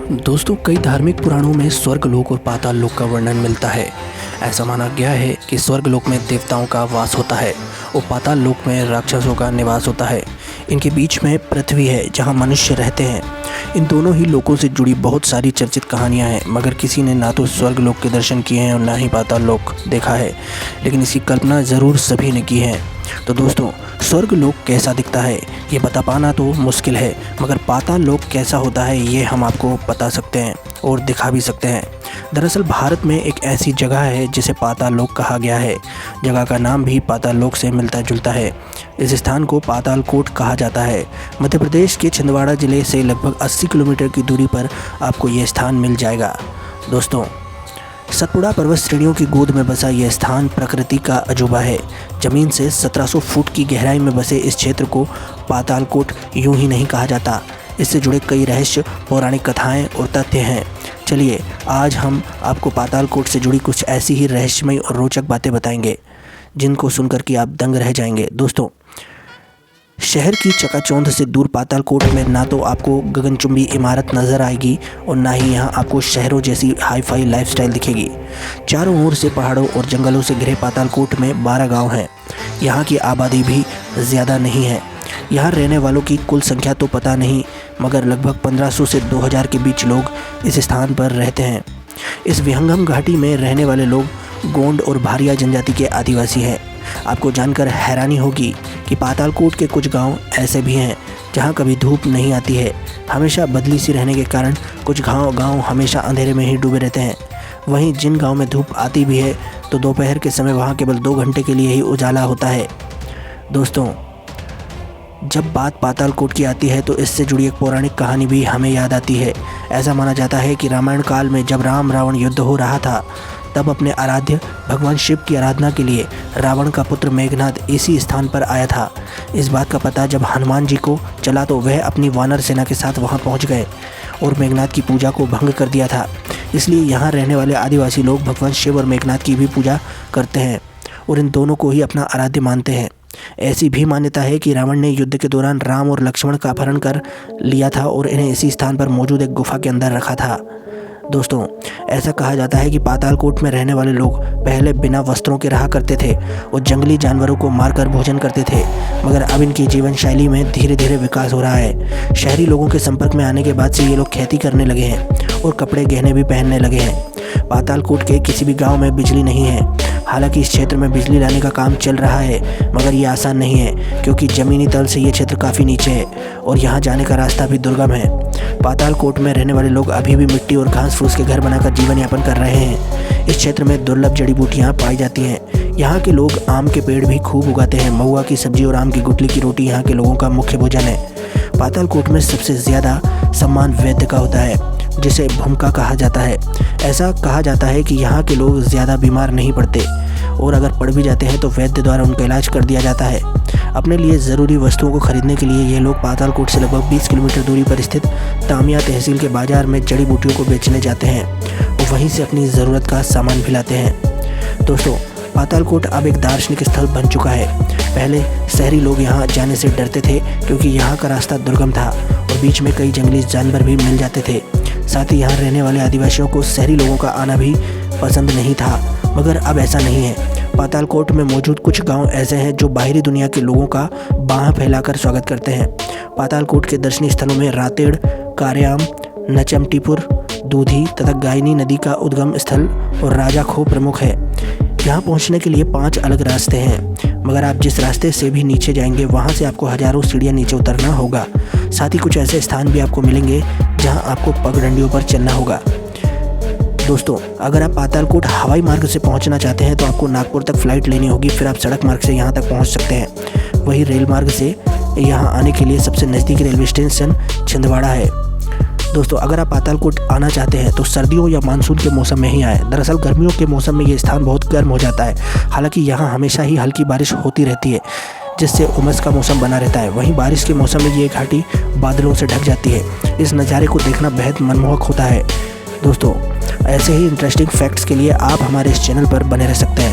दोस्तों, कई धार्मिक पुराणों में स्वर्गलोक और पाताल लोक का वर्णन मिलता है। ऐसा माना गया है कि स्वर्गलोक में देवताओं का वास होता है और पाताल लोक में राक्षसों का निवास होता है। इनके बीच में पृथ्वी है जहां मनुष्य रहते हैं। इन दोनों ही लोकों से जुड़ी बहुत सारी चर्चित कहानियां हैं, मगर किसी ने ना तो स्वर्गलोक के दर्शन किए हैं और ना ही पाताल लोक देखा है, लेकिन इसकी कल्पना ज़रूर सभी ने की है। तो दोस्तों, स्वर्गलोक कैसा दिखता है ये बता पाना तो मुश्किल है, मगर पाताल लोक कैसा होता है ये हम आपको बता सकते हैं और दिखा भी सकते हैं। दरअसल भारत में एक ऐसी जगह है जिसे पाताल लोक कहा गया है। जगह का नाम भी पाताल लोक से मिलता जुलता है। इस स्थान को पाताल कोट कहा जाता है। मध्य प्रदेश के छिंदवाड़ा ज़िले से लगभग 80 किलोमीटर की दूरी पर आपको ये स्थान मिल जाएगा। दोस्तों, सतपुड़ा पर्वत श्रेणियों की गोद में बसा यह स्थान प्रकृति का अजूबा है। जमीन से 1700 फुट की गहराई में बसे इस क्षेत्र को पाताल कोट यूं ही नहीं कहा जाता। इससे जुड़े कई रहस्य, पौराणिक कथाएं और तथ्य हैं। चलिए, आज हम आपको पाताल कोट से जुड़ी कुछ ऐसी ही रहस्यमय और रोचक बातें बताएंगे जिनको सुनकर कि आप दंग रह जाएंगे। दोस्तों, शहर की चकाचौंध से दूर पाताल कोट में ना तो आपको गगनचुंबी इमारत नज़र आएगी और ना ही यहाँ आपको शहरों जैसी हाई फाई लाइफस्टाइल दिखेगी। चारों ओर से पहाड़ों और जंगलों से घिरे पाताल कोट में 12 गांव हैं। यहाँ की आबादी भी ज़्यादा नहीं है। यहाँ रहने वालों की कुल संख्या तो पता नहीं, मगर लगभग 1500 से 2000 के बीच लोग इस स्थान पर रहते हैं। इस विहंगम घाटी में रहने वाले लोग गोंड और भारिया जनजाति के आदिवासी हैं। आपको जानकर हैरानी होगी कि पाताल कोट के कुछ गांव ऐसे भी हैं जहां कभी धूप नहीं आती है। हमेशा बदली सी रहने के कारण कुछ गांव हमेशा अंधेरे में ही डूबे रहते हैं। वहीं जिन गांव में धूप आती भी है तो दोपहर के समय वहां केवल 2 घंटे के लिए ही उजाला होता है। दोस्तों, जब बात पाताल कोट की आती है तो इससे जुड़ी एक पौराणिक कहानी भी हमें याद आती है। ऐसा माना जाता है कि रामायण काल में जब राम रावण युद्ध हो रहा था, तब अपने आराध्य भगवान शिव की आराधना के लिए रावण का पुत्र मेघनाद इसी स्थान पर आया था। इस बात का पता जब हनुमान जी को चला तो वह अपनी वानर सेना के साथ वहां पहुंच गए और मेघनाद की पूजा को भंग कर दिया था। इसलिए यहाँ रहने वाले आदिवासी लोग भगवान शिव और मेघनाद की भी पूजा करते हैं और इन दोनों को ही अपना आराध्य मानते हैं। ऐसी भी मान्यता है कि रावण ने युद्ध के दौरान राम और लक्ष्मण का अपहरण कर लिया था और इन्हें इसी स्थान पर मौजूद एक गुफा के अंदर रखा था। दोस्तों, ऐसा कहा जाता है कि पाताल कोट में रहने वाले लोग पहले बिना वस्त्रों के रहा करते थे और जंगली जानवरों को मारकर भोजन करते थे, मगर अब इनकी जीवन शैली में धीरे धीरे विकास हो रहा है। शहरी लोगों के संपर्क में आने के बाद से ये लोग खेती करने लगे हैं और कपड़े गहने भी पहनने लगे हैं। पाताल कोट के किसी भी गाँव में बिजली नहीं है। हालांकि इस क्षेत्र में बिजली लाने का काम चल रहा है, मगर ये आसान नहीं है क्योंकि ज़मीनी तल से ये क्षेत्र काफ़ी नीचे है और यहाँ जाने का रास्ता भी दुर्गम है। पाताल कोट में रहने वाले लोग अभी भी मिट्टी और घास फूस के घर बनाकर जीवन यापन कर रहे हैं। इस क्षेत्र में दुर्लभ जड़ी बूटियाँ पाई जाती हैं। यहाँ के लोग आम के पेड़ भी खूब उगाते हैं। महुआ की सब्जी और आम की गुठली की रोटी यहाँ के लोगों का मुख्य भोजन है। पाताल कोट में सबसे ज़्यादा सम्मान वैद्य का होता है, जिसे भूमिका कहा जाता है। ऐसा कहा जाता है कि यहाँ के लोग ज़्यादा बीमार नहीं पड़ते और अगर पड़ भी जाते हैं तो वैद्य द्वारा उनका इलाज कर दिया जाता है। अपने लिए ज़रूरी वस्तुओं को खरीदने के लिए ये लोग पाताल कोट से लगभग 20 किलोमीटर दूरी पर स्थित तामिया तहसील के बाज़ार में जड़ी बूटियों को बेचने जाते हैं और वहीं से अपनी ज़रूरत का सामान भी लाते हैं। दोस्तों, पाताल कोट अब एक दार्शनिक स्थल बन चुका है। पहले शहरी लोग यहाँ जाने से डरते थे क्योंकि यहाँ का रास्ता दुर्गम था और बीच में कई जंगली जानवर भी मिल जाते थे। साथ ही यहाँ रहने वाले आदिवासियों को शहरी लोगों का आना भी पसंद नहीं था, मगर अब ऐसा नहीं है। पाताल कोट में मौजूद कुछ गांव ऐसे हैं जो बाहरी दुनिया के लोगों का बाह फैलाकर स्वागत करते हैं। पाताल कोट के दर्शनीय स्थलों में रातेड़, कार्याम, नचमटीपुर, दूधी तथा गायनी नदी का उद्गम स्थल और राजा खो प्रमुख है। यहाँ पहुँचने के लिए 5 अलग रास्ते हैं, मगर आप जिस रास्ते से भी नीचे जाएंगे वहाँ से आपको हजारों सीढ़ियाँ नीचे उतरना होगा। साथ ही कुछ ऐसे स्थान भी आपको मिलेंगे जहाँ आपको पगडंडियों पर चलना होगा। दोस्तों, अगर आप पाताल कोट हवाई मार्ग से पहुंचना चाहते हैं तो आपको नागपुर तक फ़्लाइट लेनी होगी, फिर आप सड़क मार्ग से यहां तक पहुंच सकते हैं। वहीं रेल मार्ग से यहां आने के लिए सबसे नज़दीकी रेलवे स्टेशन छिंदवाड़ा है। दोस्तों, अगर आप पाताल कोट आना चाहते हैं तो सर्दियों या मानसून के मौसम में ही आएँ। दरअसल गर्मियों के मौसम में ये स्थान बहुत गर्म हो जाता है। हालाँकि यहाँ हमेशा ही हल्की बारिश होती रहती है, जिससे उमस का मौसम बना रहता है। वहीं बारिश के मौसम में ये घाटी बादलों से ढक जाती है। इस नज़ारे को देखना बेहद मनमोहक होता है। दोस्तों, ऐसे ही इंटरेस्टिंग फैक्ट्स के लिए आप हमारे इस चैनल पर बने रह सकते हैं।